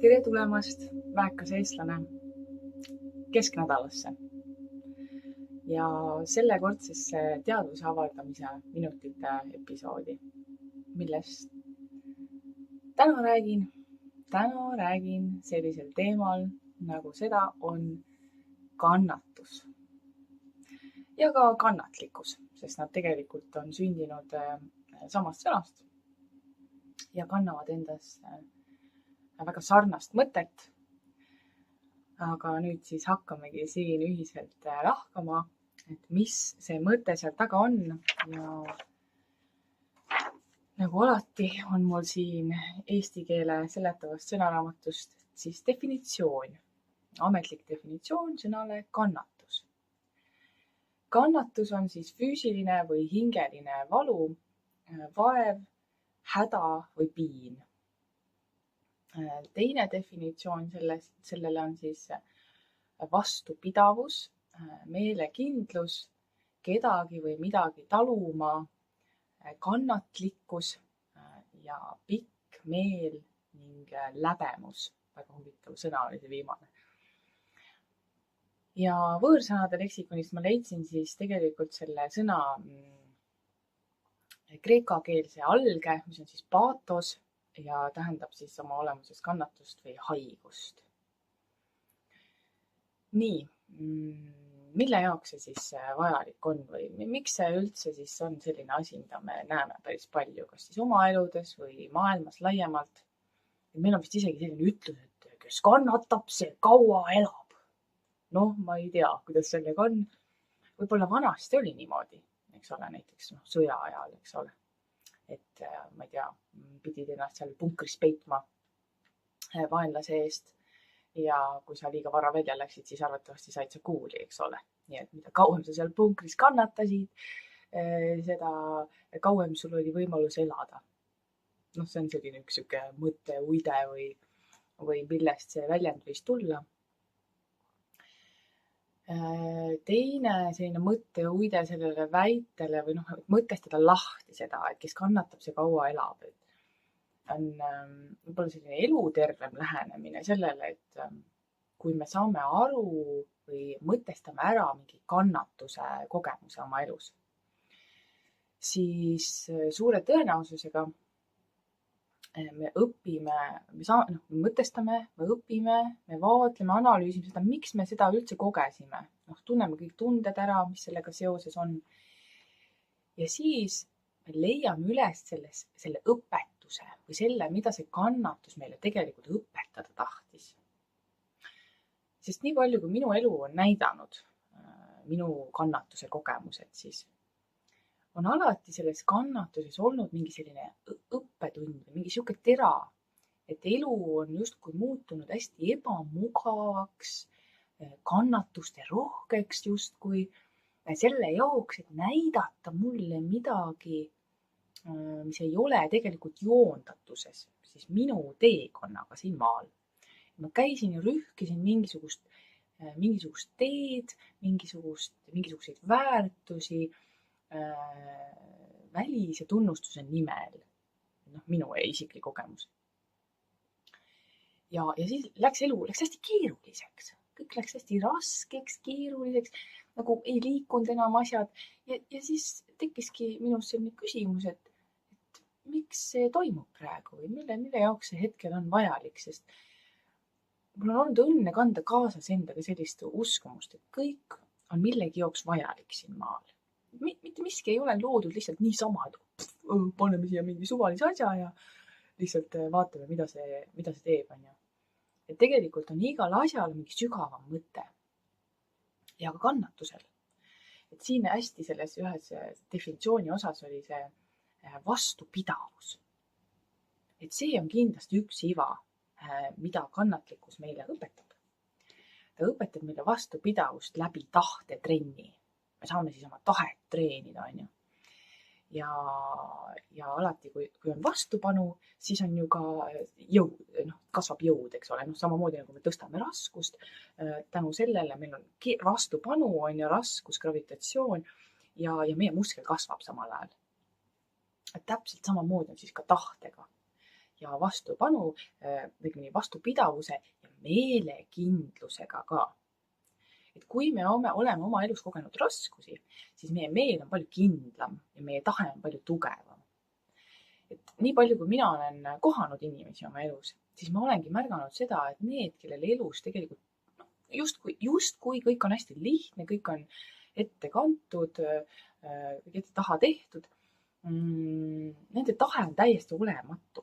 Tere tulemast, väekas eestlane, kesknädalasse ja sellekordsesse teadvuse avaldamise minutite episoodi, millest täna räägin sellisel teemal, nagu seda on kannatus ja ka kannatlikkus, sest nad tegelikult on sündinud samast sõnast ja kannavad endas väga sarnast mõtet. Aga nüüd siis hakkamegi siin ühiselt lahkama, et mis see mõte seal taga on. Ja nagu alati on mul siin eesti keele seletavast sõnaraamatust siis definitsioon, ametlik definitsioon sõnale kannatus. Kannatus on siis füüsiline või hingeline valu, vaev, häda või piin. Teine definitsioon sellele on siis vastupidavus, meelekindlus, kedagi või midagi taluma, kannatlikkus ja pikk meel ning läbemus. Väga huvitav sõna oli see viimane. Ja võõrsõnade leksikonist ma leidsin siis tegelikult selle sõna kreekakeelse alge, mis on siis paatos, ja tähendab siis oma olemuses kannatust või haigust. Nii, mille jaoks see siis vajalik on või miks see üldse siis on selline asi, mida me näeme päris palju, kas siis oma eludes või maailmas laiemalt. Meil on vist isegi selline ütlus, et kes kannatab, see kaua elab. Noh, ma ei tea, kuidas sellega on. Võib-olla vanasti oli niimoodi, eks ole, näiteks sõja ajal, eks ole. Et ma ei tea, pidid ennast seal punkris peitma vaenlase eest ja kui sa liiga vara välja läksid, siis arvatavasti said sa kuuli, eks ole. Nii et mida kauem sa seal punkris kannatasid, seda kauem sul oli võimalus elada. No see on selline üks mõte, uide või millest see väljend võis tulla. Teine selline mõte uide sellele väitele või mõtestada lahti seda, et kes kannatab, see kaua elab. On võib-olla selline elutervem lähenemine sellele, et kui me saame aru või mõtestame ära mingi kannatuse kogemuse oma elus, siis suure tõenäosusega me õpime, me mõtestame, me õpime, me vaatleme, analüüsime seda, miks me seda üldse kogesime. Tunneme kõik tunded ära, mis sellega seoses on. Ja siis me leiame üles selle õpetuse või selle, mida see kannatus meile tegelikult õpetada tahtis. Sest nii palju, kui minu elu on näidanud, minu kannatuse kogemused, siis on alati selles kannatuses olnud mingi selline õppetund või mingi sihuke tera, et elu on justkui muutunud hästi ebamugavaks, kannatuste rohkeks justkui selle jaoks, et näidata mulle midagi, mis ei ole tegelikult joondatuses, siis minu teekonnaga siin maal. Ma käisin ja rühkisin mingisugust teed, mingisuguseid väärtusi, välise tunnustuse nimel, minu isiklik kogemus. Ja siis elu läks hästi keeruliseks, kõik läks hästi raskeks, keeruliseks, nagu ei liikunud enam asjad. Ja siis tekkiski minus selline küsimus, et miks see toimub praegu või mille jaoks see hetkel on vajalik, sest mul on olnud õnne kanda kaasas endaga sellist uskumust, et kõik on millegi jaoks vajalik siin maal. Mitte miski ei ole loodud lihtsalt niisama, et paneme siia mingi suvalise asja ja lihtsalt vaatame, mida see teeb. Et tegelikult on igal asjal mingi sügavam mõte ja ka kannatusel. Et siin hästi selles ühes definitsiooni osas oli see vastupidavus. Et see on kindlasti üks iva, mida kannatlikkus meile õpetab. Ta õpetab meile vastupidavust läbi tahtetrenni. Me saame siis oma tahet treenida, on ju. Ja alati, kui on vastupanu, siis on ju ka jõud, kasvab jõud, eks ole. Samamoodi nagu me tõstame raskust, tänu sellele meil on vastupanu, on ju raskus, gravitatsioon ja meie muskel kasvab samal ajal. Et täpselt samamoodi on siis ka tahtega ja vastupanu, õigemini vastupidavuse ja meelekindlusega ka. Et kui me oleme oma elus kogenud raskusi, siis meie meel on palju kindlam ja meie tahe on palju tugevam. Et nii palju, kui mina olen kohanud inimesi oma elus, siis ma olengi märganud seda, et need, kellel elus tegelikult justkui kõik on hästi lihtne, kõik on ette kantud, kõik ette taha tehtud, nende tahe on täiesti olematu.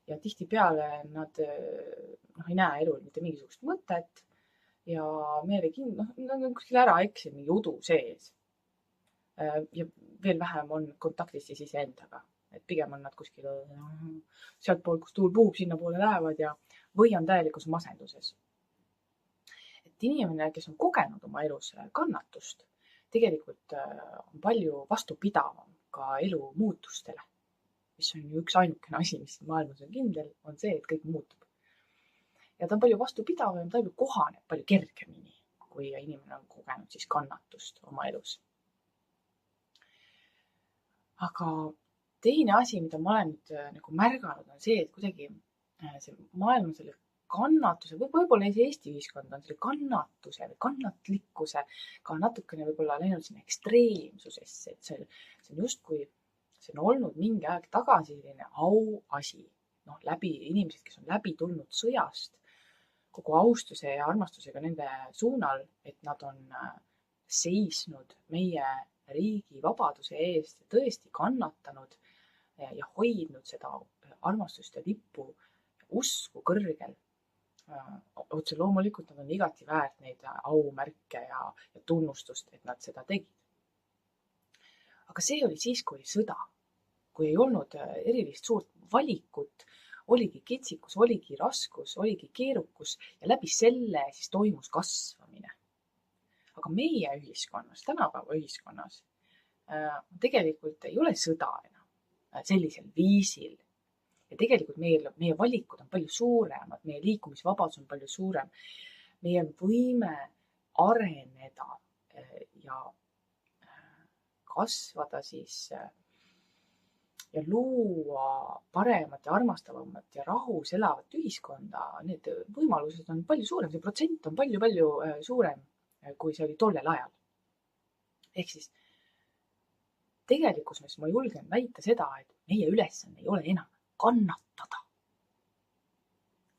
Ja tihtipeale nad ei näe elul mitte mingisugust mõtet ja nad on kuskil ära eksinud mingi udu sees. Ja veel vähem on kontaktis siis iseendaga. Et pigem on nad kuskil sealtpool, kus tuul puhub, sinna poole lähevad või on täielikus masenduses. Et inimene, kes on kogenud oma elus kannatust, tegelikult on palju vastupidavam ka elu muutustele, mis on ju üks ainukene asi, mis maailmas on kindel, on see, et kõik muutub. Ja ta on palju vastupidavam, ta kohaneb palju kergemini, kui inimene on kogenud siis kannatust oma elus. Aga teine asi, mida ma olen nüüd märganud, on see, et kuidagi see maailm on selle kannatuse, võib-olla Eesti ühiskond on selle kannatuse või kannatlikkuse ka natukene võib-olla läinud sinna ekstreemsusesse, et see on justkui, see on olnud mingi aeg tagasi selline auasi, läbi inimesed, kes on läbi tulnud sõjast, kogu austuse ja armastusega nende suunal, et nad on seisnud meie riigi vabaduse eest ja tõesti kannatanud ja hoidnud seda armastust ja lippu usku kõrgel. Otse loomulikult nad on igati väärt neid aumärke ja tunnustust, et nad seda tegid. Aga see oli siis, kui oli sõda, kui ei olnud erilist suurt valikut, oligi kitsikus, oligi raskus, oligi keerukus ja läbi selle siis toimus kasvamine. Aga meie ühiskonnas, tänapäeva ühiskonnas, tegelikult ei ole sõda enam sellisel viisil. Ja tegelikult meie valikud on palju suuremad, meie liikumisvabadus on palju suurem. Meie võime areneda ja kasvada siis ja luua paremat ja armastavamat ja rahus elavat ühiskonda. Need võimalused on palju suurem, see protsent on palju suurem, kui see oli tollel ajal. Ehk siis tegelikkuses ma julgen väita seda, et meie ülesanne ei ole enam kannatada.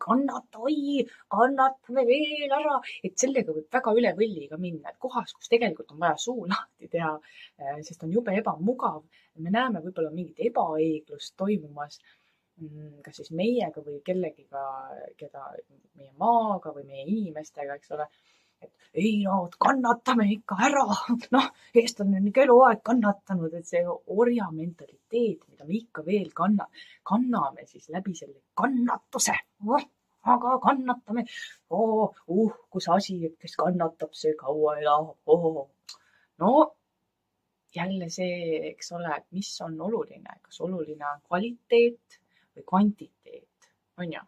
Kannatame veel ära, et sellega võib väga üle võlli ka minna, et kohas, kus tegelikult on vaja suu lahti teha, sest on jube ebamugav. Me näeme võib-olla mingit ebaõiglust toimumas, kas siis meiega või kellegiga, keda meie maaga või meie inimestega, eks ole. Et ei kannatame ikka ära. Eestlane on ikka eluaeg kannatanud, et see orja mentaliteet, mida me ikka veel kanname siis läbi selle kannatuse. Aga kannatame. Kus asi, kes kannatab, see kaua elab. No jälle see, eks ole, et mis on oluline, kas oluline on kvaliteet või kvantiteet, on ju?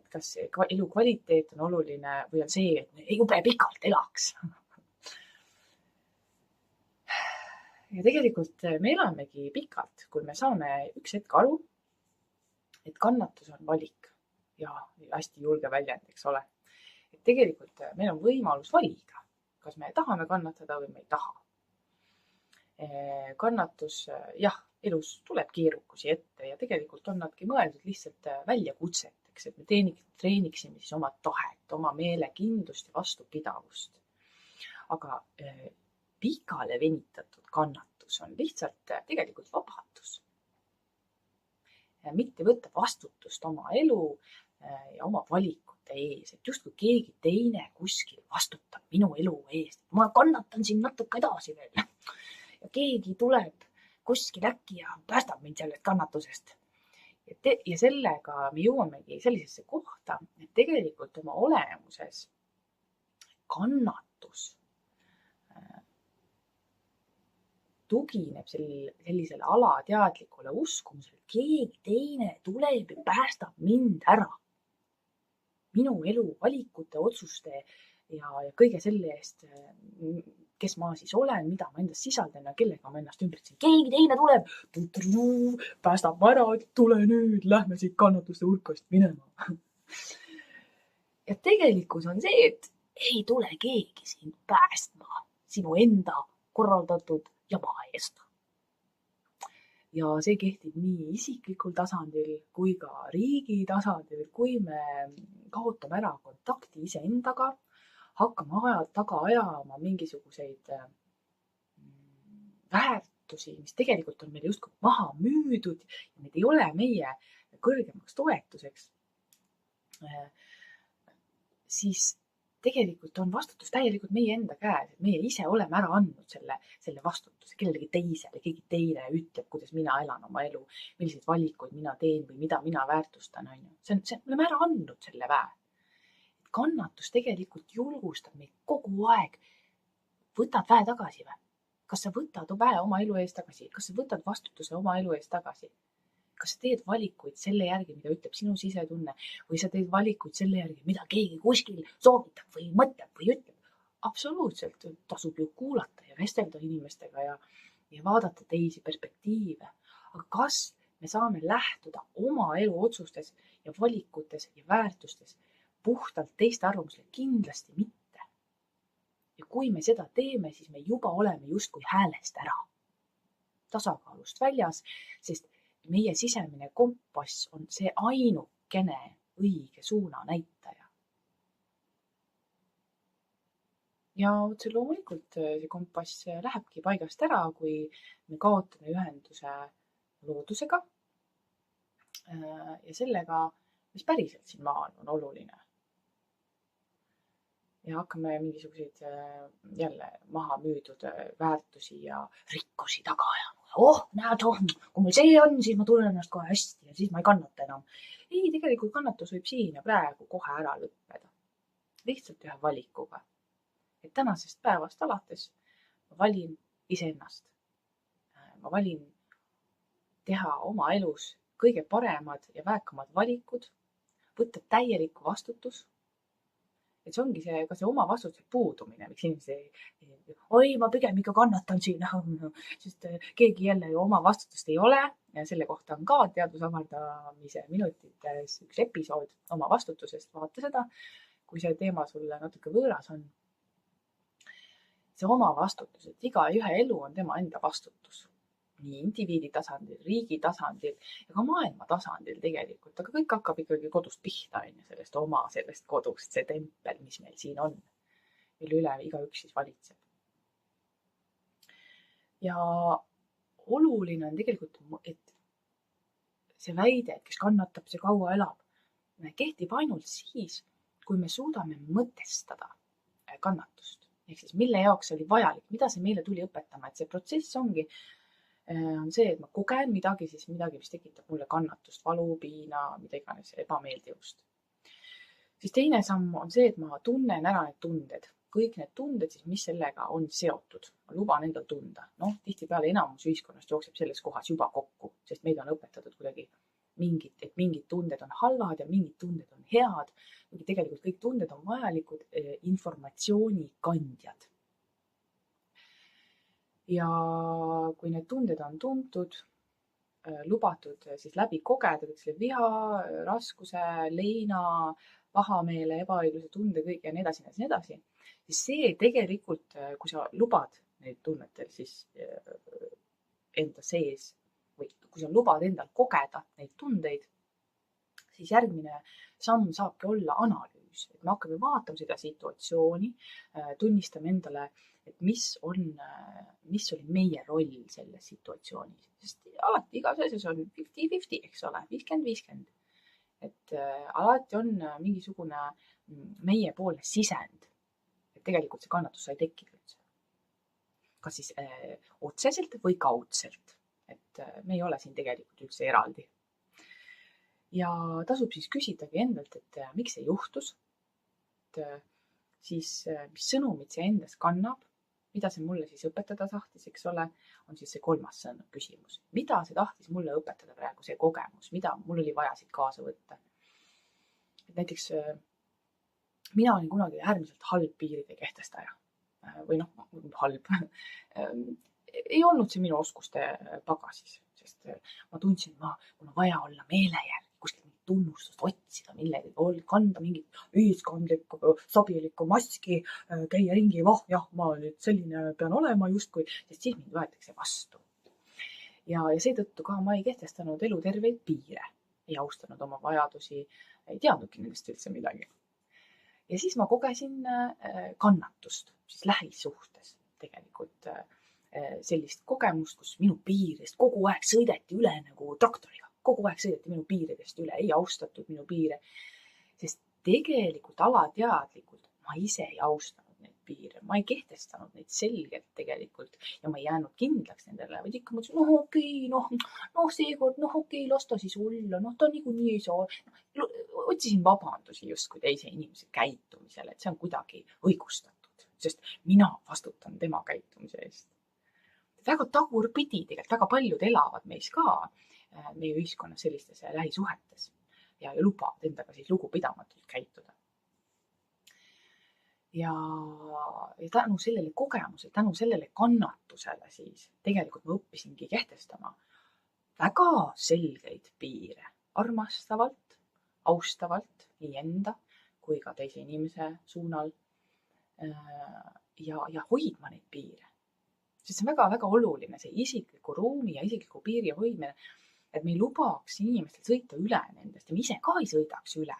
Kas elu kvaliteet on oluline või on see, et jube pikalt elaks. Ja tegelikult me elamegi pikalt, kui me saame üks hetk aru, et kannatus on valik ja hästi julge väljend, eks ole. Et tegelikult meil on võimalus valida, kas me tahame kannatada või me ei taha. Kannatus, jah, elus tuleb keerukusi ette ja tegelikult on nadki mõeldud lihtsalt väljakutseteks, et me treeniksime siis oma tahet, oma meelekindlust ja vastupidavust. Aga pikale venitatud kannatus on lihtsalt tegelikult vabadus. Mitte võtta vastutust oma elu ja oma valikute ees, et justkui keegi teine kuskil vastutab minu elu eest. Ma kannatan siin natuke edasi veel ja keegi tuleb kuskil äkki ja päästab mind sellest kannatusest. Ja sellega me jõuamegi sellisesse kohta, et tegelikult oma olemuses kannatus tugineb sellisele alateadlikule uskumusele, et keegi teine tuleb ja päästab mind ära. Minu elu valikute, otsuste ja kõige selle eest, kes ma siis olen, mida ma endast sisaldan ja kellega ma ennast ümbritsen. Keegi teine tuleb, päästab ma ära, tule nüüd, lähme siit kannatuste hulkast minema. Ja tegelikkus on see, et ei tule keegi sind päästma sinu enda korraldatud jama eest. Ja see kehtib nii isiklikul tasandil kui ka riigi tasandil, kui me kaotame ära kontakti iseendaga, hakkame taga ajama mingisuguseid väärtusi, mis tegelikult on meile justkui maha müüdud ja need ei ole meie kõrgemaks toetuseks, siis tegelikult on vastutus täielikult meie enda käes, et meie ise oleme ära andnud selle vastutuse kellelegi teisele, keegi teine ütleb, kuidas mina elan oma elu, milliseid valikuid mina teen või mida mina väärtustan, on ju. Me oleme ära andnud selle väe. Kannatus tegelikult julgustab meid kogu aeg. Võtad väe tagasi või? Kas sa võtad väe oma elu eest tagasi? Kas sa võtad vastutuse oma elu eest tagasi? Kas sa teed valikuid selle järgi, mida ütleb sinu sisetunne või sa teed valikuid selle järgi, mida keegi kuskil soovitab või mõtleb või ütleb? Absoluutselt tasub ju kuulata ja vestelda inimestega ja vaadata teisi perspektiive. Aga kas me saame lähtuda oma elu otsustes ja valikutes ja väärtustes puhtalt teiste arvamusele? Kindlasti mitte. Ja kui me seda teeme, siis me juba oleme justkui häälest ära, tasakaalust väljas, sest meie sisemine kompass on see ainukene õige suuna näitaja. Ja otse loomulikult see kompass lähebki paigast ära, kui me kaotame ühenduse loodusega ja sellega, mis päriselt siin maal on oluline. Ja hakkame mingisuguseid jälle maha müüdud väärtusi ja rikkusi taga ajama. Näed, kui mul see on, siis ma tunnen ennast kohe hästi ja siis ma ei kannata enam. Ei, tegelikult kannatus võib siin ja praegu kohe ära lõppeda. Lihtsalt ühe valikuga. Et tänasest päevast alates ma valin iseennast. Ma valin teha oma elus kõige paremad ja väekamad valikud, võtta täielikku vastutus. Et see ongi ka see oma vastutuse puudumine, miks inimesed oi, ma pigem ikka kannatan siin, sest keegi jälle ju oma vastutust ei ole ja selle kohta on ka teadusavardamise minutites üks episood oma vastutusest. Vaata seda, kui see teema sulle natuke võõras on. See oma vastutus, et iga ühe elu on tema enda vastutus. Nii indiviidi tasandil, riigi tasandil ja ka maailma tasandil tegelikult, aga kõik hakkab ikkagi kodust pihta, sellest kodust, see tempel, mis meil siin on, mille üle igaüks siis valitseb. Ja oluline on tegelikult, et see väide, et kes kannatab, see kaua elab, kehtib ainult siis, kui me suudame mõtestada kannatust. Ehk siis mille jaoks see oli vajalik, mida see meile tuli õpetama, et see protsess on see, et ma kogen midagi, mis tekitab mulle kannatust, valu, piina, mida iganes, ebameeldivust. Siis teine samm on see, et ma tunnen ära need tunded. Kõik need tunded, siis mis sellega on seotud. Ma luban endal tunda. Tihtipeale enamus ühiskonnast jookseb selles kohas juba kokku, sest meid on õpetatud kuidagi et mingid tunded on halvad ja mingid tunded on head. Tegelikult kõik tunded on vajalikud informatsiooni kandjad. Ja kui need tunded on tuntud, lubatud siis läbi kogeda, viha, raskuse, leina, pahameele, ebaõigluse tunde, kõik ja nii edasi, siis see tegelikult, kui sa lubad neid tunnetel siis enda sees või kui sa lubad endal kogeda neid tundeid, siis järgmine samm saabki olla analüüs. Et me hakkame vaatama seda situatsiooni, tunnistame endale, et mis oli meie roll selles situatsioonis. Sest alati igas asjas on 50-50, eks ole, 50-50. Et alati on mingisugune meie poole sisend, et tegelikult see kannatus sai tekkida üldse. Kas siis otseselt või kaudselt. Et me ei ole siin tegelikult üldse eraldi. Ja tasub siis küsidagi endalt, et miks see juhtus, et siis mis sõnumid see endas kannab, mida see mulle siis õpetada tahtis, eks ole, on siis see kolmas küsimus. Mida see tahtis mulle õpetada praegu, see kogemus, mida mul oli vaja siit kaasa võtta? Et näiteks mina olin kunagi äärmiselt halb piiride kehtestaja. või noh, halb. Ei olnud see minu oskuste pagasis, sest ma tundsin, et mul on vaja olla meele järgi, kuskilt mingit tunnustust otsida, millegi, kanda mingit ühiskondlikku, sobilikku maski, käia ringi, jah, ma nüüd selline pean olema justkui, sest siis mind võetakse vastu. Ja seetõttu ka ma ei kehtestanud eluterveid piire, ei austanud oma vajadusi, ei teadnudki nendest üldse midagi. Ja siis ma kogesin kannatust, siis lähisuhtes tegelikult sellist kogemust, kus minu piirist kogu aeg sõideti üle nagu traktoriga. Kogu aeg sõideti minu piiridest üle, ei austatud minu piire. Sest tegelikult alateadlikult ma ise ei austanud neid piire. Ma ei kehtestanud neid selgelt tegelikult ja ma ei jäänud kindlaks nendele, vaid ikka mõtlesin, okei, seekord, okei, las ta siis olla, ta niikuinii ei saa. Otsisin vabandusi justkui teise inimese käitumisele, et see on kuidagi õigustatud, sest mina vastutan tema käitumise eest. Väga tagurpidi tegelikult väga paljud elavad meis ka meie ühiskonnas sellistes lähisuhetes ja lubavad endaga siis lugupidamatult käituda. Ja tänu sellele kogemusele, tänu sellele kannatusele siis tegelikult ma õppisingi kehtestama väga selgeid piire, armastavalt, austavalt nii enda kui ka teise inimese suunal ja hoidma neid piire. Sest see on väga-väga oluline, see isikliku ruumi ja isikliku piiri hoidmine, et me ei lubaks inimestel sõita üle nendest ja me ise ka ei sõidaks üle.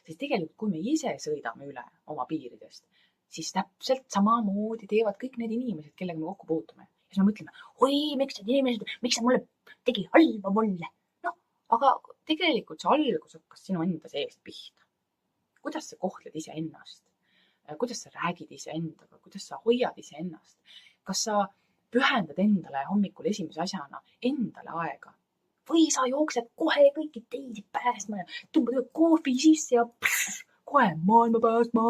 Sest tegelikult, kui me ise sõidame üle oma piiridest, siis täpselt samamoodi teevad kõik need inimesed, kellega me kokku puutume. Ja siis me mõtleme, oi, miks see mulle tegi halba mulle. Aga tegelikult see algus hakkas sinu enda seest pihta. Kuidas sa kohtled iseennast? Kuidas sa räägid iseendaga? Kuidas sa hoiad iseennast? Kas sa pühendad endale hommikul esimese asjana endale aega? Või sa jooksed kohe kõiki teisi päästma ja tõmbad kohvi sisse ja kohe maailma päästma.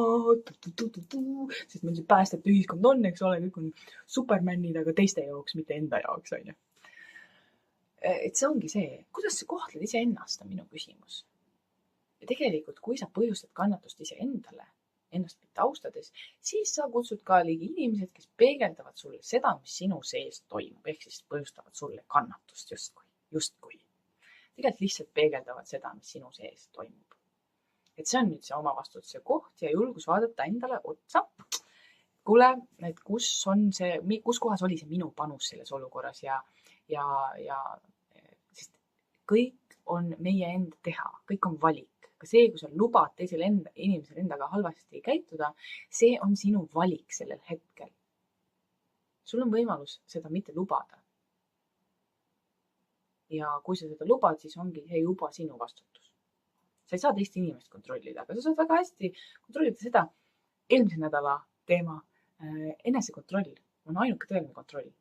Sest meil see päästjate ühiskond on, eks ole, kõik on supermannid, aga teiste jaoks, mitte enda jaoks. Et see ongi see, kuidas sa kohtled iseennast, on minu küsimus. Ja tegelikult, kui sa põhjustad kannatust iseendale, ennast mitte austades, siis sa kutsud ka ligi inimesed, kes peegeldavad sulle seda, mis sinu sees toimub, ehk siis põhjustavad sulle kannatust justkui. Tegelikult lihtsalt peegeldavad seda, mis sinu sees toimub. Et see on nüüd see omavastutuse koht ja julgus vaadata endale otsa. Kuule, et kus kohas oli see minu panus selles olukorras ja sest kõik on meie enda teha, kõik on valik. Ka see, kui sa lubad teisel inimesel endaga halvasti käituda, see on sinu valik sellel hetkel. Sul on võimalus seda mitte lubada. Ja kui sa seda lubad, siis ongi see juba sinu vastutus. Sa ei saa teist inimest kontrollida, aga sa saad väga hästi kontrollida seda eelmise nädala teema. Enesekontroll on ainuke tõeline kontroll.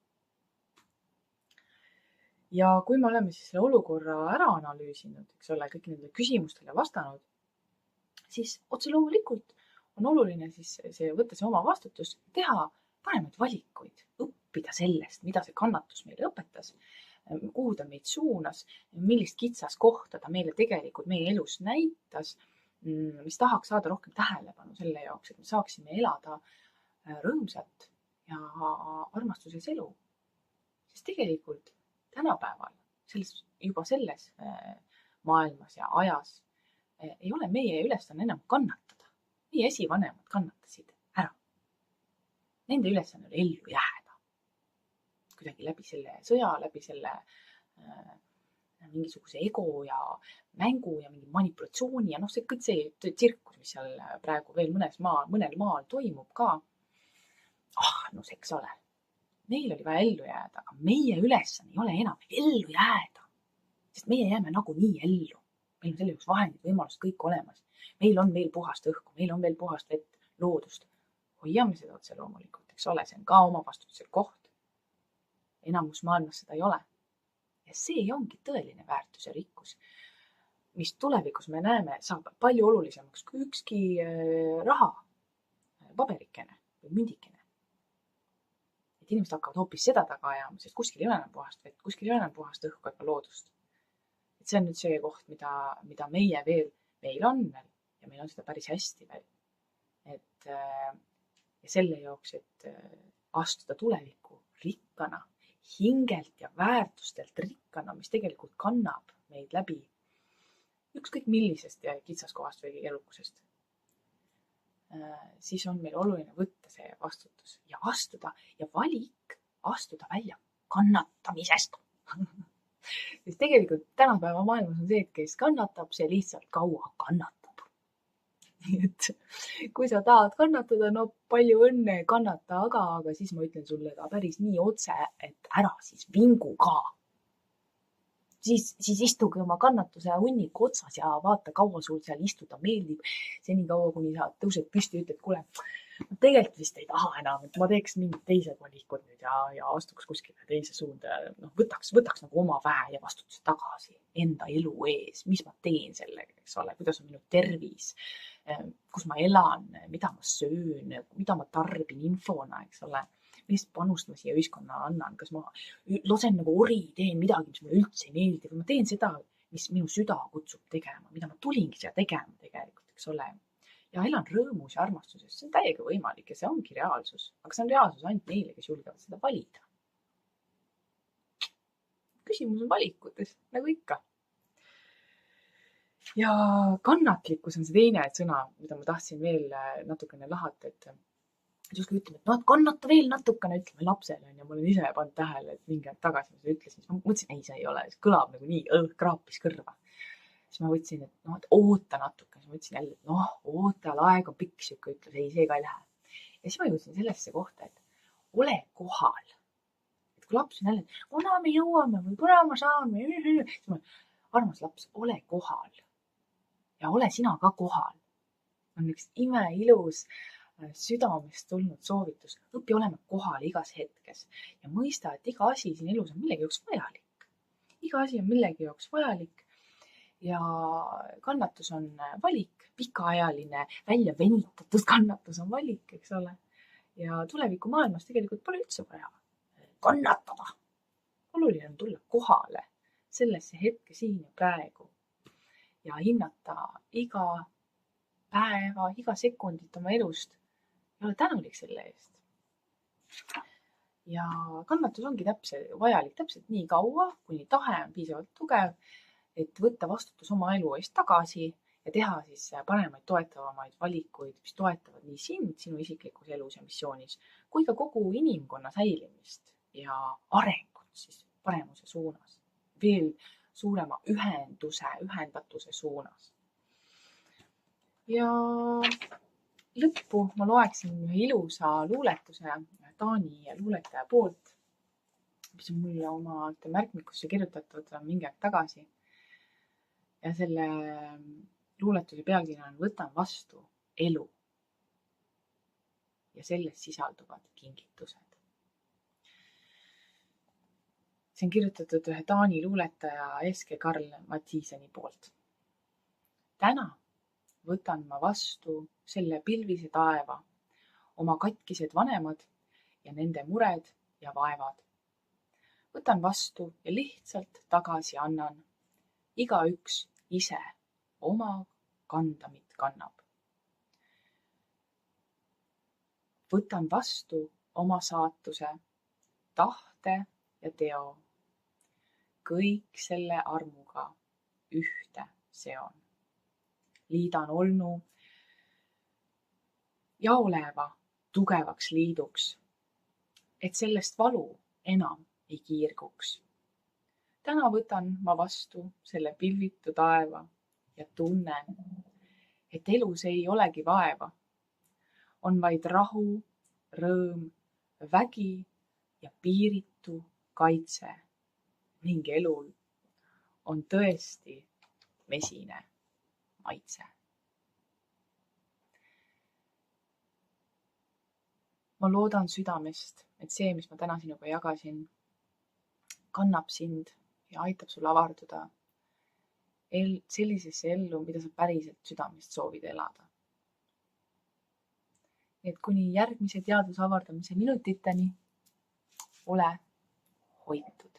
Ja kui me oleme siis selle olukorra ära analüüsinud, eks ole, kõik nendele küsimustele vastanud, siis otse loomulikult on oluline siis võtta see oma vastutus, teha paremaid valikuid, õppida sellest, mida see kannatus meile õpetas, kuhu ta meid suunas, millist kitsaskohta ta meile tegelikult meie elus näitas, mis tahaks saada rohkem tähelepanu selle jaoks, et me saaksime elada rõõmsat ja armastuses elu. Sest tegelikult tänapäeval, juba selles maailmas ja ajas ei ole meie ülesanne enam kannatada. Meie esivanemad kannatasid ära. Nende ülesanne oli ellu jääda. Kuidagi läbi selle sõja, läbi selle mingisuguse ego ja mängu ja mingi manipulatsiooni ja see kõik see tsirkus, mis seal praegu veel mõnel maal toimub ka. Eks ole. Neil oli vaja ellu jääda, aga meie ülesanne ei ole enam ellu jääda, sest meie jääme nagunii ellu. Meil on selle jaoks vahendid, võimalused kõik olemas. Meil on veel puhast õhku, meil on veel puhast vett, loodust. Hoiame seda otse loomulikult, eks ole, see on ka oma vastutuse koht. Enamus maailmas seda ei ole. Ja see ongi tõeline väärtus ja rikkus, mis tulevikus me näeme, saab palju olulisemaks kui ükski raha, paberikene või mündikene. Et inimesed hakkavad hoopis seda taga ajama, sest kuskil ei ole enam puhast vett, kuskil ei ole enam puhast õhku ega loodust. Et see on nüüd see koht, mida meil on veel ja meil on seda päris hästi veel. Et ja selle jaoks, et astuda tulevikku rikkana, hingelt ja väärtustelt rikkana, mis tegelikult kannab meid läbi ükskõik millisest kitsaskohast või keerukusest, siis on meil oluline võtta see vastutus ja astuda ja valik astuda välja kannatamisest. Sest tegelikult tänapäeva maailmas on see, et kes kannatab, see lihtsalt kaua kannatab. Nii et kui sa tahad kannatada, no palju õnne, kannata, aga siis ma ütlen sulle ka päris nii otse, et ära siis vingu ka. Siis istuge oma kannatuse hunniku otsas ja vaata, kaua sul seal istuda meeldib. Senikaua, kuni sa tõused püsti ja ütled, kuule, ma tegelikult vist ei taha enam, et ma teeks mingid teised valikud nüüd ja astuks kuskile teise suunda. Võtaks nagu oma väe ja vastutuse tagasi enda elu ees. Mis ma teen sellega, eks ole, kuidas on minu tervis, kus ma elan, mida ma söön, mida ma tarbin infona, eks ole. Millist panust ma siia ühiskonnale annan, kas ma lasen nagu ori, teen midagi, mis mulle üldse ei meeldi, või ma teen seda, mis minu süda kutsub tegema, mida ma tulingi siia tegema tegelikult, eks ole. Ja elan rõõmus ja armastuses, see on täiega võimalik ja see ongi reaalsus, aga see on reaalsus ainult neile, kes julgevad seda valida. Küsimus on valikutes, nagu ikka. Ja kannatlikkus on see teine sõna, mida ma tahtsin veel natukene lahata, et justkui ütleme, et kannata veel natukene, ütleme lapsele ja ma olen ise pannud tähele, et mingi aeg tagasi ma seda ütlesin, siis ma mõtlesin, ei, see ei ole, see kõlab nagu nii, kraapis kõrva. Siis ma võtsin, et oota natuke, siis ma võtsin jälle, et oota, aeg on pikk, siuke ütles, ei, see ka ei lähe. Ja siis ma jõudsin sellesse kohta, et ole kohal. Et kui laps on jälle, kuna me jõuame või kuna ma saan või, siis ma, armas laps, ole kohal. Ja ole sina ka kohal. On üks imeilus südamest tulnud soovitus. Õpi olema kohal igas hetkes ja mõista, et iga asi siin elus on millegi jaoks vajalik. Iga asi on millegi jaoks vajalik ja kannatus on valik, pikaajaline, välja venitatud kannatus on valik, eks ole. Ja tuleviku maailmas tegelikult pole üldse vaja kannatada. Oluline on tulla kohale sellesse hetke siin ja praegu ja hinnata iga päeva, iga sekundit oma elust ja ole tänulik selle eest. Ja kannatus ongi vajalik täpselt nii kaua, kuni tahe on piisavalt tugev, et võtta vastutus oma elu eest tagasi ja teha siis paremaid, toetavamaid valikuid, mis toetavad nii sind, sinu isiklikus elus ja missioonis, kui ka kogu inimkonna säilimist ja arengut siis paremuse suunas, veel suurema ühendatuse suunas. Ja lõppu ma loeksin ühe ilusa luuletuse Taani luuletaja poolt, mis on mulle oma märkmikusse kirjutatud mingi aeg tagasi. Ja selle luuletuse pealkiri on Võtan vastu elu ja selles sisalduvad kingitused. See on kirjutatud ühe Taani luuletaja Eske Karl Mathieseni poolt. Täna võtan ma vastu selle pilvise taeva, oma katkised vanemad ja nende mured ja vaevad. Võtan vastu ja lihtsalt tagasi annan. Igaüks ise oma kandamit kannab. Võtan vastu oma saatuse, tahte ja teo. Kõik selle armuga ühte seon. Liidan olnu ja oleva tugevaks liiduks, et sellest valu enam ei kiirguks. Täna võtan ma vastu selle pilvitu taeva ja tunnen, et elus ei olegi vaeva. On vaid rahu, rõõm, vägi ja piiritu kaitse ning elul on tõesti mesine maitse. Ma loodan südamest, et see, mis ma täna sinuga jagasin, kannab sind ja aitab sul avarduda sellisesse ellu, mida sa päriselt südamest soovid elada. Nii et kuni järgmise teadvuse avardamise minutiteni ole hoitud.